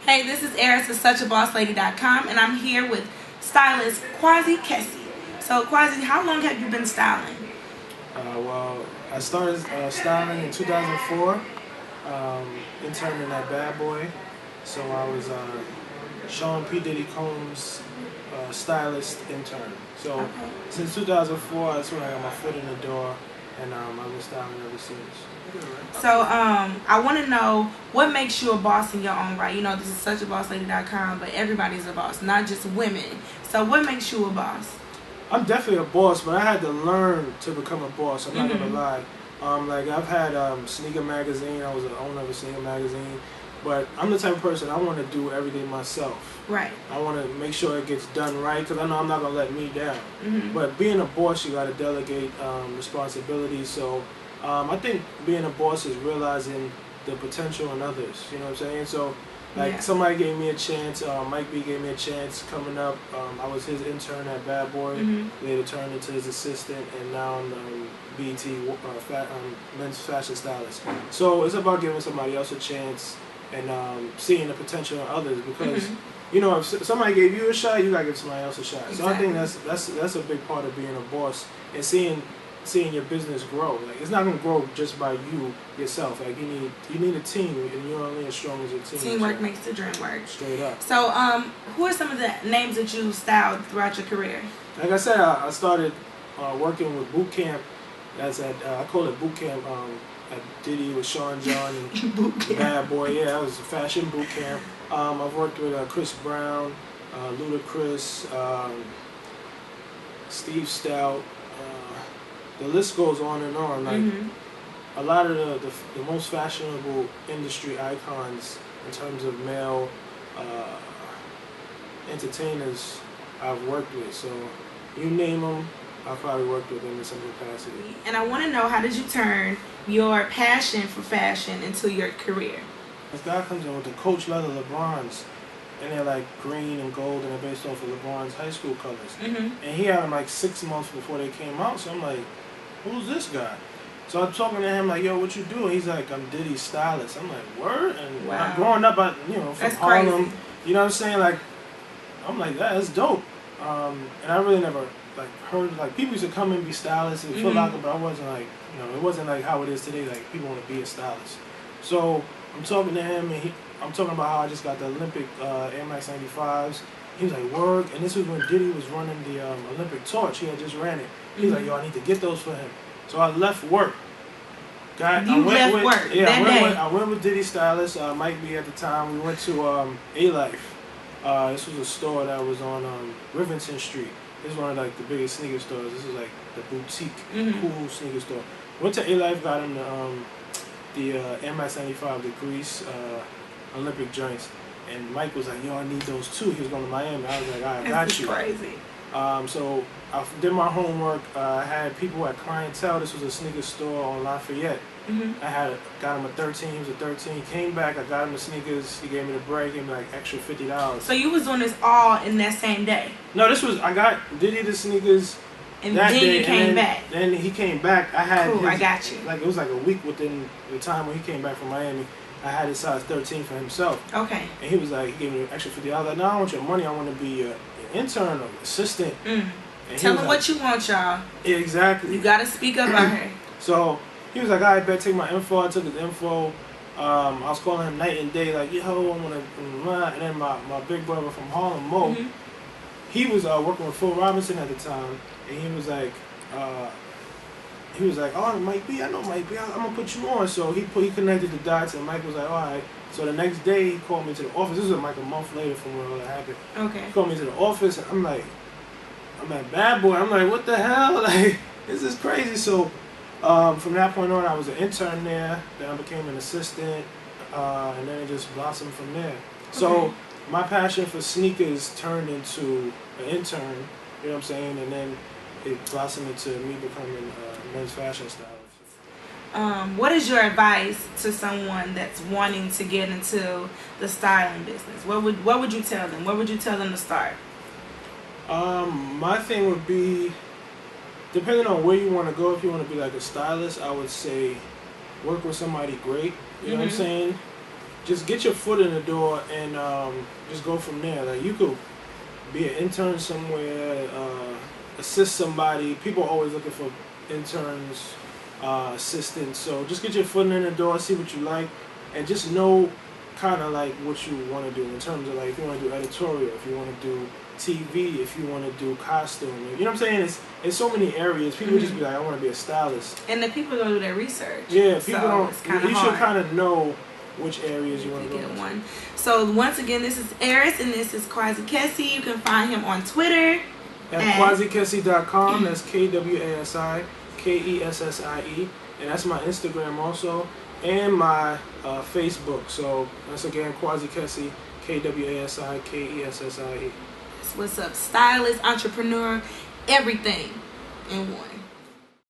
Hey, this is Aris of Such BossLady.com, and I'm here with stylist Kwasi Kessie. So, Kwasi, how long have you been styling? Well, I started styling in 2004, interning at Bad Boy. So I was Sean P. Diddy Combs' stylist intern. So since 2004, that's when I got my foot in the door, and I've been styling ever since. So, I want to know what makes you a boss in your own right. You know, this is suchabosslady.com, but everybody's a boss, not just women. So, what makes you a boss? I'm definitely a boss, but I had to learn to become a boss. I'm not gonna lie. Like I've had Sneaker Magazine. I was the owner of a Sneaker Magazine, but I'm the type of person I want to do everything myself. Right. I want to make sure it gets done right because I know I'm not gonna let me down. But being a boss, you got to delegate responsibility. So I think being a boss is realizing the potential in others. You know what I'm saying? So. Like somebody gave me a chance, Mike B gave me a chance coming up. I was his intern at Bad Boy, later turned into his assistant, and now I'm BET men's fashion stylist. So it's about giving somebody else a chance and seeing the potential in others because you know if somebody gave you a shot, you gotta give somebody else a shot. Exactly. So I think that's a big part of being a boss and seeing your business grow. Like it's not gonna grow just by you yourself. Like you need a team, and you're only as strong as your team. Teamwork makes the dream work. Straight up. So, who are some of the names that you styled throughout your career? Like I said, I started working with boot camp. That's at I call it boot camp. At Diddy with Sean John and Boot camp. Bad Boy. Yeah, that was a fashion boot camp. I've worked with Chris Brown, Ludacris, Steve Stout. The list goes on and on. Like a lot of the most fashionable industry icons in terms of male entertainers I've worked with. So you name them, I've probably worked with them in some capacity. And I want to know, how did you turn your passion for fashion into your career? This guy comes in with the Coach leather LeBrons, and they're like green and gold, and they're based off of LeBron's high school colors. And he had them like 6 months before they came out. So I'm like, who's this guy? So I'm talking to him like, yo, what you do? And he's like, I'm Diddy's stylist. I'm like, word? And wow. Growing up, from That's Harlem, crazy. you know what I'm saying? Like, I'm like, that's dope. And I really never like heard, like, people used to come and be stylists and Foot Locker, but I wasn't like, it wasn't like how it is today. Like, people want to be a stylist. So I'm talking to him, and I'm talking about how I just got the Olympic Air Max 95s. He was like, word. And this was when Diddy was running the Olympic torch. He had just ran it. He was like, yo, I need to get those for him. So I left work. I went with Diddy stylist, Mike B at the time. We went to A-Life. This was a store that was on Rivington Street. This is one of like the biggest sneaker stores. This is like the boutique, cool sneaker store. Went to A-Life, got him the MS95, the Grease Olympic joints. And Mike was like, yo, I need those too. He was going to Miami. I was like, all right, I got you. That's crazy. So I did my homework. I had people at Clientele. This was a sneaker store on Lafayette. I got him a 13. He was a 13. Came back. I got him the sneakers. He gave me the break. Gave me like extra $50. So you was doing this all in that same day? No, I got Diddy the sneakers. And then you came back. Then he came back. I had I got you. Like it was like a week within the time when he came back from Miami. I had his size 13 for himself. Okay. And he was like, he gave me an extra $50. I was like, no, I don't want your money. I want to be an intern or assistant. Tell him what you want, y'all. Exactly. You got to speak up out here. So he was like, all right, take my info. I took his info. I was calling him night and day, like, yo, I want to. And then my big brother from Harlem, Mo, he was working with Phil Robinson at the time. And he was like, oh, Mike B, I know Mike B, I'm going to put you on. So he connected the dots, and Mike was like, all right. So the next day, he called me to the office. This was like a month later from when all that happened. Okay. He called me to the office, and I'm at Bad Boy. I'm like, what the hell? Like, this is crazy. So from that point on, I was an intern there. Then I became an assistant, and then it just blossomed from there. So my passion for sneakers turned into an intern, you know what I'm saying? And then it blossomed into me becoming a men's fashion stylist. What is your advice to someone that's wanting to get into the styling business? What would you tell them? What would you tell them to start? My thing would be, depending on where you want to go, if you want to be like a stylist, I would say work with somebody great. You know what I'm saying? just get your foot in the door and just go from there. Like, you could be an intern somewhere, assist somebody. People are always looking for interns, assistants. So just get your foot in the door, see what you like, and just know kind of like what you want to do in terms of, like, if you want to do editorial, if you want to do TV, if you want to do costume. You know what I'm saying? It's so many areas. People just be like, I want to be a stylist. And the people don't do their research. Yeah, people don't. You hard. should kind of know which areas you want to go into. One. So once again, this is Aris and this is Kwasi Kessie. You can find him on Twitter at kwasikessie.com. That's KWASI KESSIE, and that's my Instagram also, and my Facebook. So that's again Kwasi Kessie, KWASI KESSIE. What's up, stylist, entrepreneur, everything in one.